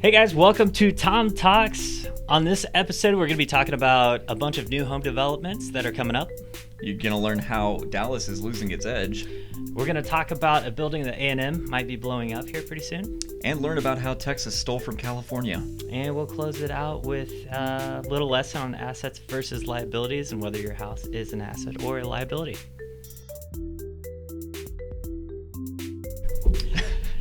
Hey guys, welcome to Tom Talks. On this episode, we're going to be talking about a bunch of new home developments that are coming up. You're going to learn how Dallas is losing its edge. We're going to talk about a building that A&M might be blowing up here pretty soon. And learn about how Texas stole from California. And we'll close it out with a little lesson on assets versus liabilities and whether your house is an asset or a liability.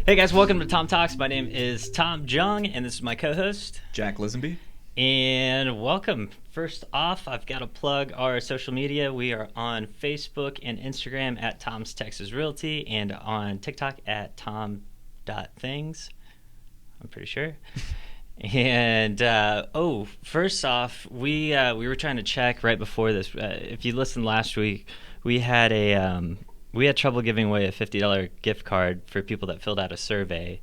Hey guys, welcome to Tom Talks. My name is Tom Jung, and this is my co-host, Jack Lisenby. And welcome. First off, I've got to plug our social media. We are on Facebook and Instagram at Tom's Texas Realty and on TikTok at tom.things. I'm pretty sure. And, first off, we were trying to check right before this. If you listened last week, we had trouble giving away a $50 gift card for people that filled out a survey,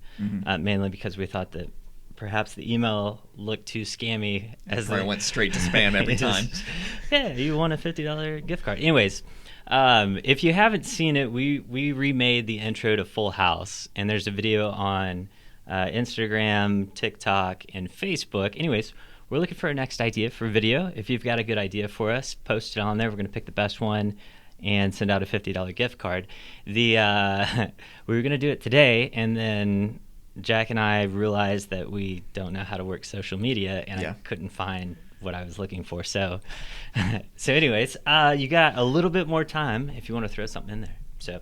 mainly because we thought that perhaps the email looked too scammy. It went straight to spam every time. Yeah, you won a $50 gift card. Anyways, if you haven't seen it, we remade the intro to Full House, and there's a video on Instagram, TikTok, and Facebook. Anyways, we're looking for our next idea for video. If you've got a good idea for us, post it on there. We're going to pick the best one and send out a $50 gift card. We were going to do it today, and then Jack and I realized that we don't know how to work social media, and I couldn't find what I was looking for. So anyways, you got a little bit more time if you want to throw something in there. So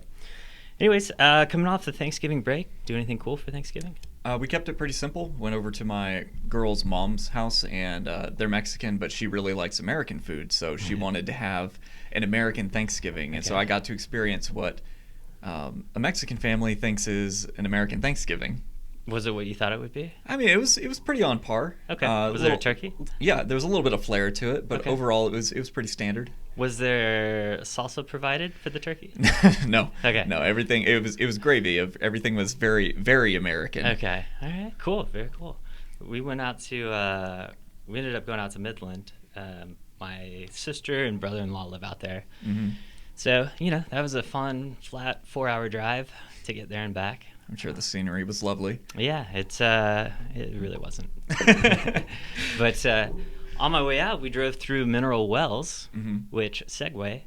anyways, coming off the Thanksgiving break, do anything cool for Thanksgiving? We kept it pretty simple. Went over to my girl's mom's house, and they're Mexican, but she really likes American food, so she wanted to have an American Thanksgiving, and so I got to experience what a Mexican family thinks is an American Thanksgiving. Was it what you thought it would be? I mean, it was pretty on par. Okay. Was there a turkey? Yeah, there was a little bit of flair to it, but overall it was pretty standard. Was there salsa provided for the turkey? No. Okay. No, everything it was gravy. Everything was very, very American. Okay. All right. Cool. Very cool. We ended up going out to Midland. My sister and brother-in-law live out there. Mm-hmm. So, that was a fun, flat 4-hour drive to get there and back. I'm sure the scenery was lovely. Yeah, it really wasn't. But on my way out, we drove through Mineral Wells, which, segue,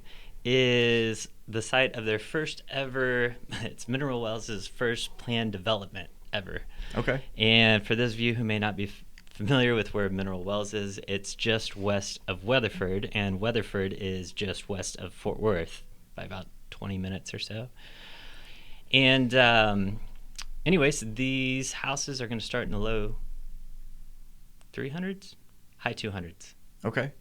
is the site of their first ever, it's Mineral Wells' first planned development ever. Okay. And for those of you who may not be familiar with where Mineral Wells is, it's just west of Weatherford, and Weatherford is just west of Fort Worth by about 20 minutes or so. And anyways, these houses are going to start in the low 300s, high 200s. Okay.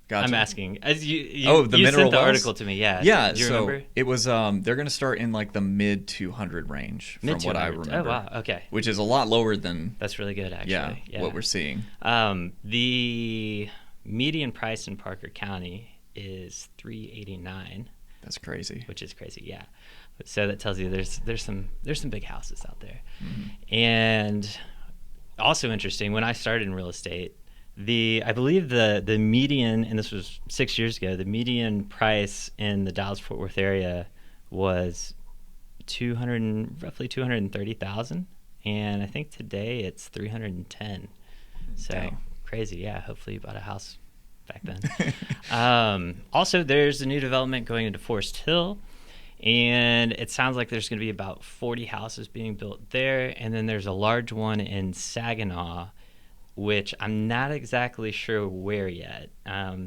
Gotcha. I'm asking. As you the you Mineral sent the Wells? article to me. Yeah. Yeah. Do you so remember? it was they're going to start in like the mid 200 range from what I remember. Oh wow. Okay. Which is a lot lower than that's really good actually. Yeah. What we're seeing. The median price in Parker County is $389. That's crazy. Which is crazy. Yeah. So that tells you there's some big houses out there. And also interesting, when I started in real estate, I believe the median, and this was 6 years ago, the median price in the Dallas-Fort Worth area was roughly $230,000, and I think today it's $310. So Dang. Crazy, yeah. Hopefully you bought a house back then. Also, there's a new development going into Forest Hill. And it sounds like there's going to be about 40 houses being built there. And then there's a large one in Saginaw, which I'm not exactly sure where yet.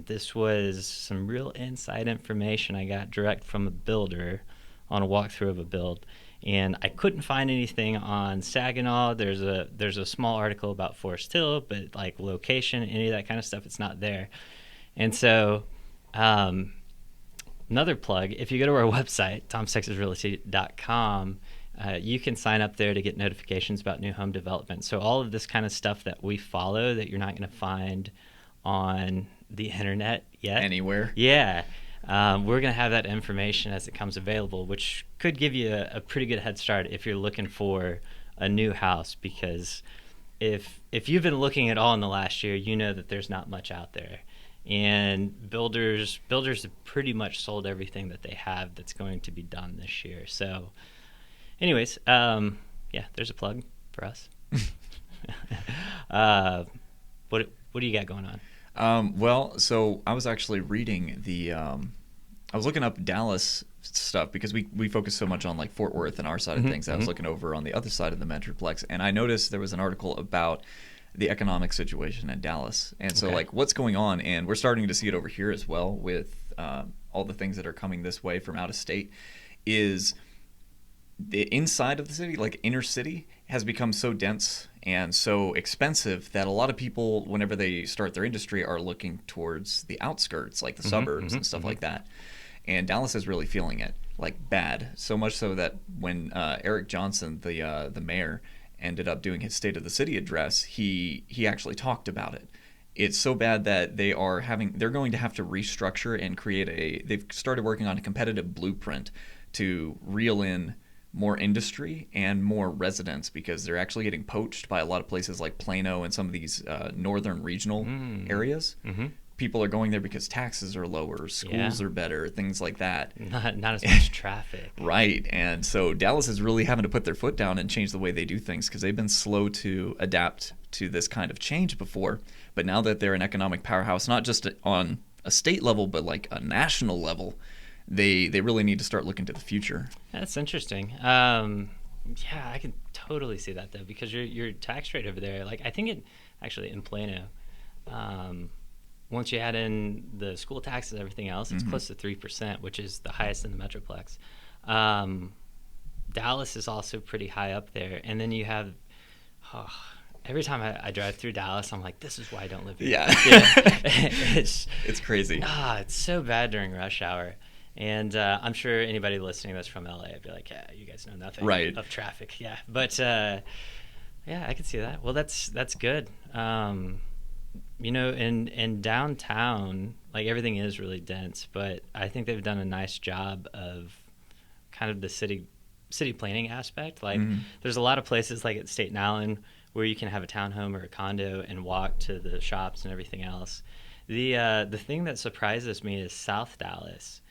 This was some real inside information I got direct from a builder on a walkthrough of a build. And I couldn't find anything on Saginaw. There's a small article about Forest Hill, but like location, any of that kind of stuff, it's not there. And so another plug, if you go to our website, tomstexasrealestate.com, you can sign up there to get notifications about new home development. So all of this kind of stuff that we follow that you're not going to find on the internet yet. Anywhere. Yeah. We're going to have that information as it comes available, which could give you a pretty good head start if you're looking for a new house, because if you've been looking at all in the last year, you know that there's not much out there. And builders have pretty much sold everything that they have that's going to be done this year. So anyways, yeah, there's a plug for us. What do you got going on? Well, so I was actually reading I was looking up Dallas stuff because we focus so much on like Fort Worth and our side of things. I was looking over on the other side of the Metroplex, and I noticed there was an article about the economic situation in Dallas, and so like what's going on, and we're starting to see it over here as well with all the things that are coming this way from out of state. Is the inside of the city, like inner city, has become so dense and so expensive that a lot of people, whenever they start their industry, are looking towards the outskirts, like the suburbs and stuff like that. And Dallas is really feeling it, like bad. So much so that when Eric Johnson, the mayor, ended up doing his State of the City address, he actually talked about it. It's so bad that they're going to have to restructure and they've started working on a competitive blueprint to reel in more industry and more residents, because they're actually getting poached by a lot of places like Plano and some of these northern regional areas. People are going there because taxes are lower, schools are better, things like that. Not as much traffic. Right. And so Dallas is really having to put their foot down and change the way they do things, because they've been slow to adapt to this kind of change before. But now that they're an economic powerhouse, not just on a state level, but like a national level, they really need to start looking to the future. That's interesting. Yeah, I can totally see that though, because your tax rate over there, like I think it actually in Plano, once you add in the school taxes and everything else, it's close to 3%, which is the highest in the Metroplex. Dallas is also pretty high up there, and then you have. Every time I drive through Dallas, I'm like, this is why I don't live here. Yeah. It's crazy. It's so bad during rush hour. And I'm sure anybody listening that's from LA would be like, yeah, you guys know nothing of traffic. Yeah. But, yeah, I can see that. Well, that's good. In downtown, like everything is really dense, but I think they've done a nice job of kind of the city planning aspect. Like there's a lot of places like at Staten Island where you can have a townhome or a condo and walk to the shops and everything else. The thing that surprises me is South Dallas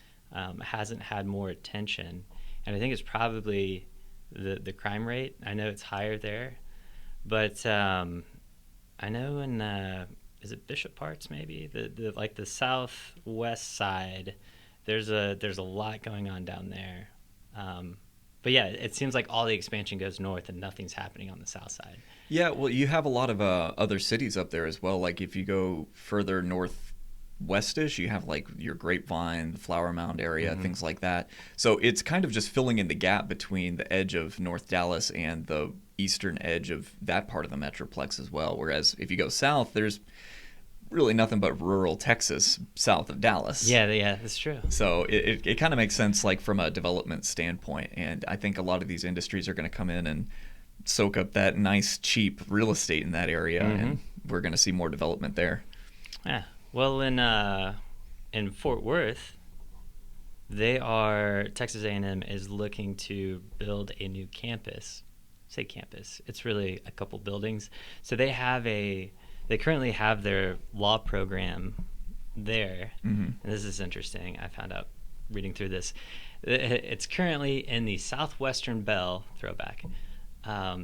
hasn't had more attention, and I think it's probably the crime rate. I know it's higher there, but I know in is it Bishop Parts maybe the like the southwest side, there's a lot going on down there. But yeah, it seems like all the expansion goes north and nothing's happening on the south side. Yeah, well, you have a lot of other cities up there as well. Like if you go further northwestish, you have like your Grapevine, the Flower Mound area, things like that. So it's kind of just filling in the gap between the edge of North Dallas and the eastern edge of that part of the Metroplex as well. Whereas if you go south, there's really nothing but rural Texas south of Dallas. Yeah, that's true. So it kind of makes sense, like from a development standpoint. And I think a lot of these industries are going to come in and soak up that nice, cheap real estate in that area, and we're going to see more development there. Yeah. Well, in Fort Worth, Texas A&M is looking to build a new campus. Say campus. It's really a couple buildings. So they currently have their law program there. And this is interesting. I found out reading through this. It's currently in the Southwestern Bell, throwback,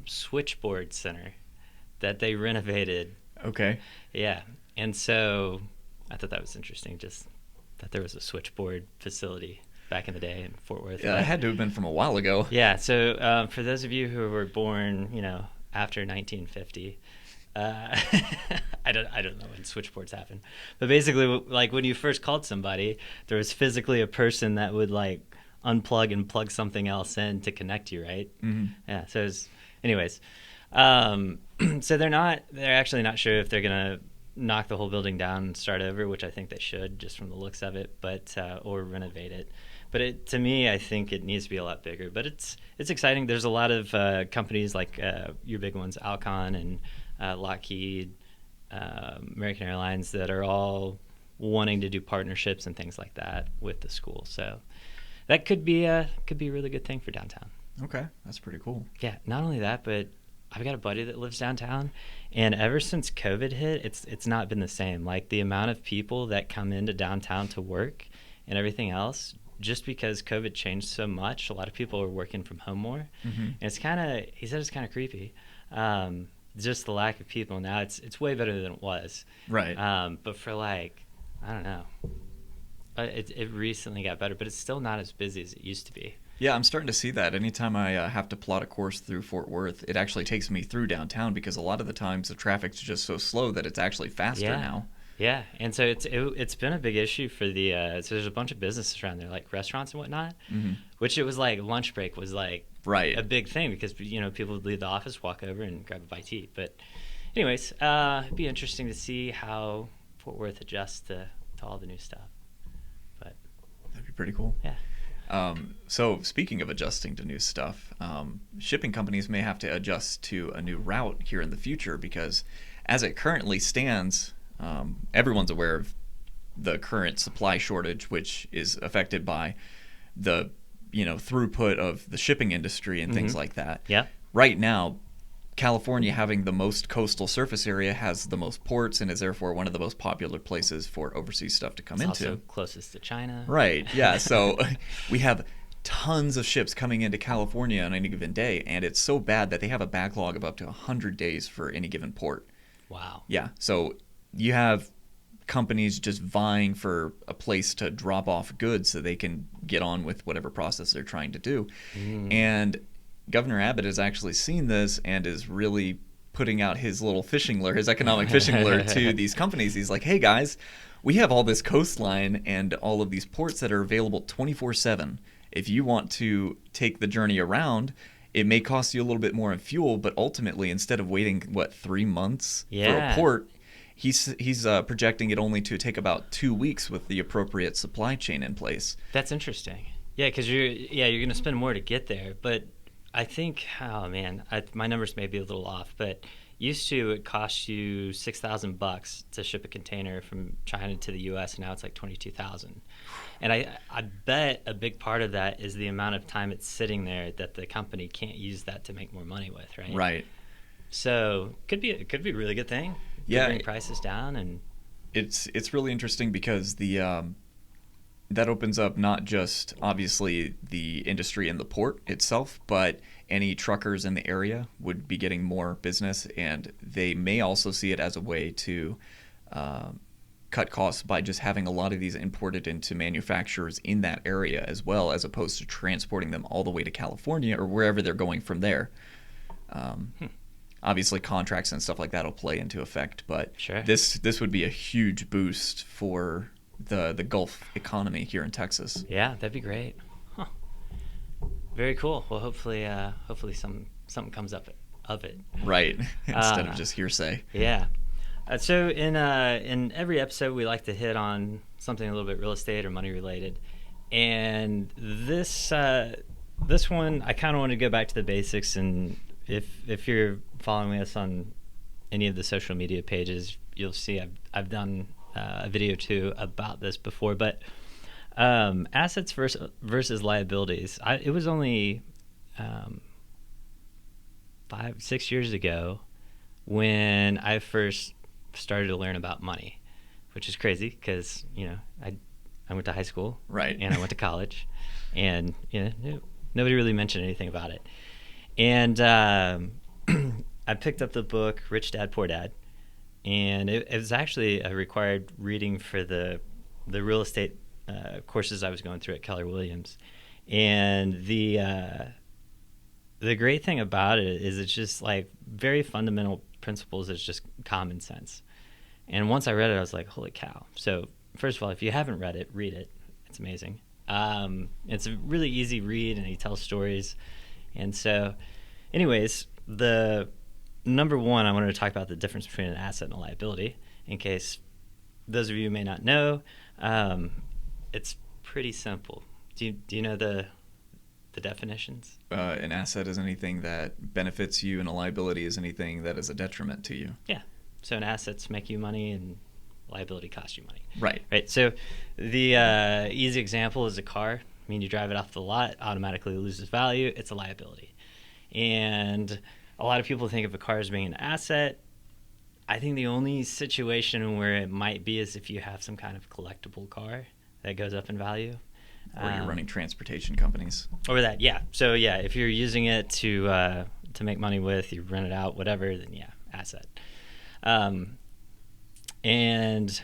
Switchboard Center that they renovated. Okay. Yeah. And so I thought that was interesting, just that there was a switchboard facility back in the day in Fort Worth. Yeah, it had to have been from a while ago. Yeah. So for those of you who were born, after 1950, I don't know when switchboards happened, but basically, like when you first called somebody, there was physically a person that would like unplug and plug something else in to connect you, right? Yeah. So, anyways, so they're actually not sure if they're gonna knock the whole building down and start over, which I think they should, just from the looks of it, but or renovate it. But to me, I think it needs to be a lot bigger. But it's exciting. There's a lot of companies like your big ones, Alcon and Lockheed, American Airlines, that are all wanting to do partnerships and things like that with the school. So that could be a really good thing for downtown. Okay, that's pretty cool. Yeah, not only that, but I've got a buddy that lives downtown, and ever since COVID hit, it's not been the same. Like the amount of people that come into downtown to work and everything else, just because COVID changed so much, a lot of people are working from home more. And he said it's kind of creepy. just the lack of people now, it's way better than it was. Right. But for like, I don't know, it recently got better, but it's still not as busy as it used to be. Yeah, I'm starting to see that. Anytime I have to plot a course through Fort Worth, it actually takes me through downtown because a lot of the times the traffic's just so slow that it's actually faster now. Yeah, and so it's been a big issue for the so there's a bunch of businesses around there, like restaurants and whatnot, which it was like lunch break was like a big thing because people would leave the office, walk over, and grab a bite to eat. But anyways, it'd be interesting to see how Fort Worth adjusts to all the new stuff. But that'd be pretty cool. Yeah. So speaking of adjusting to new stuff, shipping companies may have to adjust to a new route here in the future because as it currently stands, everyone's aware of the current supply shortage, which is affected by the throughput of the shipping industry and things like that. Yeah. Right now, California, having the most coastal surface area, has the most ports and is therefore one of the most popular places for overseas stuff to come into. It's also closest to China. Right, yeah. So we have tons of ships coming into California on any given day, and it's so bad that they have a backlog of up to 100 days for any given port. Wow. Yeah, so you have companies just vying for a place to drop off goods so they can get on with whatever process they're trying to do. And Governor Abbott has actually seen this and is really putting out his little fishing lure, his economic fishing lure to these companies. He's like, hey guys, we have all this coastline and all of these ports that are available 24/7. If you want to take the journey around, it may cost you a little bit more in fuel, but ultimately, instead of waiting, 3 months for a port, he's projecting it only to take about 2 weeks with the appropriate supply chain in place. That's interesting. Yeah, because you're going to spend more to get there, but I think, my numbers may be a little off, but used to it cost you $6,000 to ship a container from China to the U.S., and now it's like $22,000. And I bet a big part of that is the amount of time it's sitting there that the company can't use that to make more money with, right? Right. So it could be a really good thing. Yeah, bring prices down, and it's really interesting because that opens up not just obviously the industry in the port itself, but any truckers in the area would be getting more business, and they may also see it as a way to cut costs by just having a lot of these imported into manufacturers in that area as well, as opposed to transporting them all the way to California or wherever they're going from there. Obviously, contracts and stuff like that will play into effect, but sure. This would be a huge boost for the Gulf economy here in Texas. Yeah, that'd be great. Huh. Very cool. Well, hopefully something comes up of it. Right, instead of just hearsay. Yeah. So in every episode, we like to hit on something a little bit real estate or money related, and this one I kind of want to go back to the basics. And if you're following us on any of the social media pages, you'll see I've done a video too about this before. But assets versus liabilities. It was only 5-6 years ago when I first started to learn about money, which is crazy because I went to high school, right, and I went to college, and nobody really mentioned anything about it. And I picked up the book Rich Dad Poor Dad, and it was actually a required reading for the real estate courses I was going through at Keller Williams. And the great thing about it is it's just like very fundamental principles. It's just common sense. And once I read it, I was like, holy cow. So first of all, if you haven't read it, read it. It's amazing. It's a really easy read, and he tells stories. And so anyways, the number one, I wanted to talk about the difference between an asset and a liability, in case those of you may not know. It's pretty simple. Do you know the definitions? An asset is anything that benefits you, and a liability is anything that is a detriment to you. Yeah. So an assets make you money, and liability costs you money. Right. Right. So the easy example is a car. I mean, you drive it off the lot, automatically loses value. It's a liability. And a lot of people think of a car as being an asset. I think the only situation where it might be is if you have some kind of collectible car that goes up in value. Or you're running transportation companies. Or that, yeah. So, yeah, if you're using it to make money with, you rent it out, whatever, then, yeah, asset. And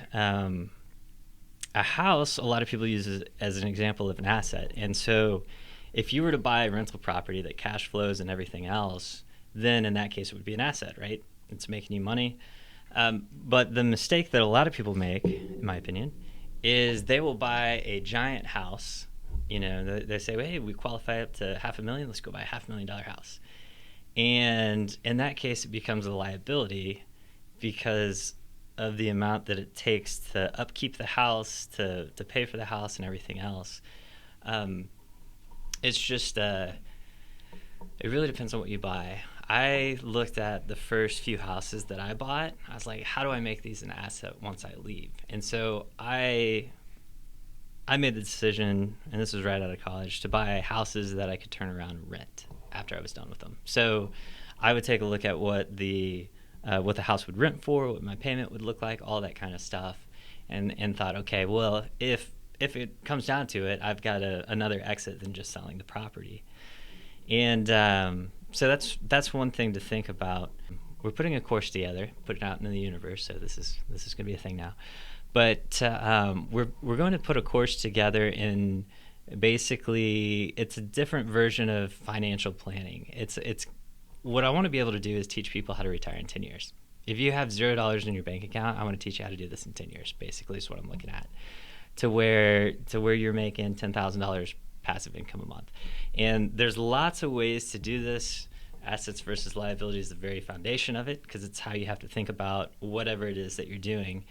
a house, a lot of people use as an example of an asset. And so if you were to buy a rental property that cash flows and everything else, then in that case it would be an asset, right? It's making you money. But the mistake that a lot of people make, in my opinion, is they will buy a giant house. You know, they say, well, hey, we qualify up to $500,000, let's go buy a $500,000 house. And in that case, it becomes a liability because of the amount that it takes to upkeep the house, to pay for the house and everything else. It's just, it really depends on what you buy. I looked at the first few houses that I bought. I was like, how do I make these an asset once I leave? And so I made the decision, and this was right out of college, to buy houses that I could turn around and rent after I was done with them. So I would take a look at what the house would rent for, what my payment would look like, all that kind of stuff, and thought, okay, well, if it comes down to it, I've got another exit than just selling the property. And so that's one thing to think about. We're putting a course together, put it out into the universe, so this is going to be a thing now. But we're going to put a course together in basically it's a different version of financial planning. It's what I want to be able to do is teach people how to retire in 10 years. If you have $0 in your bank account, I want to teach you how to do this in 10 years. Basically, is what I'm looking at. To where you're making $10,000 passive income a month. And there's lots of ways to do this. Assets versus liabilities is the very foundation of it, because it's how you have to think about whatever it is that you're doing.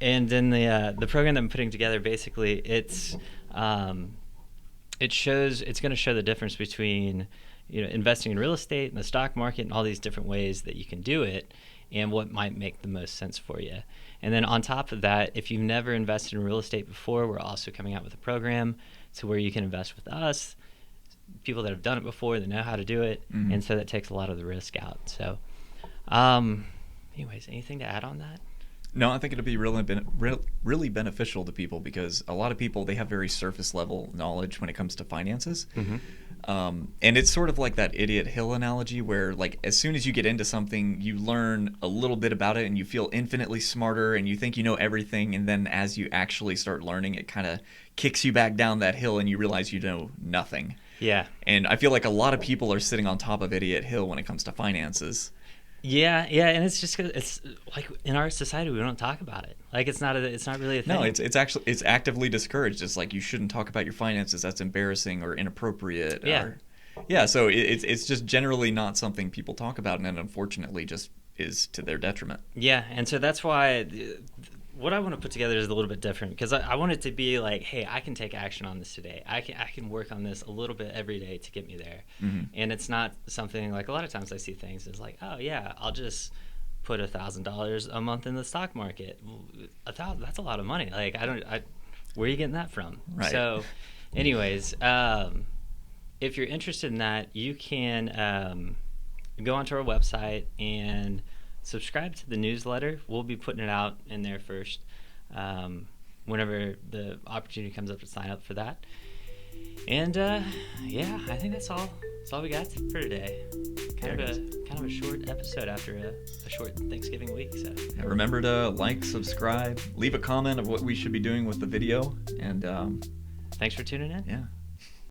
And in the program that I'm putting together, basically, it's going to show the difference between investing in real estate and the stock market and all these different ways that you can do it, and what might make the most sense for you. And then on top of that, if you've never invested in real estate before, we're also coming out with a program to where you can invest with us, people that have done it before, that know how to do it, and so that takes a lot of the risk out. So, anyways, anything to add on that? No, I think it'll be really beneficial to people, because a lot of people, they have very surface level knowledge when it comes to finances. And it's sort of like that idiot hill analogy, where like as soon as you get into something, you learn a little bit about it and you feel infinitely smarter and you think you know everything, and then as you actually start learning, it kind of kicks you back down that hill and you realize you know nothing. Yeah. And I feel like a lot of people are sitting on top of idiot hill when it comes to finances. Yeah, and it's just 'cause it's like in our society we don't talk about it. Like it's not really a thing. No, it's actively discouraged. It's like you shouldn't talk about your finances. That's embarrassing or inappropriate. Yeah. So it's just generally not something people talk about, and it unfortunately just is to their detriment. Yeah, and so that's why what I want to put together is a little bit different, because I want it to be like, hey, I can take action on this today. I can work on this a little bit every day to get me there. And it's not something like a lot of times I see things it's like, oh yeah, I'll just put $1,000 a month in the stock market. That's a lot of money. Like where are you getting that from? Right. So, anyways, if you're interested in that, you can go onto our website and subscribe to the newsletter. We'll be putting it out in there first, whenever the opportunity comes up to sign up for that. And yeah, I think that's all we got for today. Kind of a short episode after a short Thanksgiving week. So remember to like, subscribe, leave a comment of what we should be doing with the video, and thanks for tuning in. Yeah.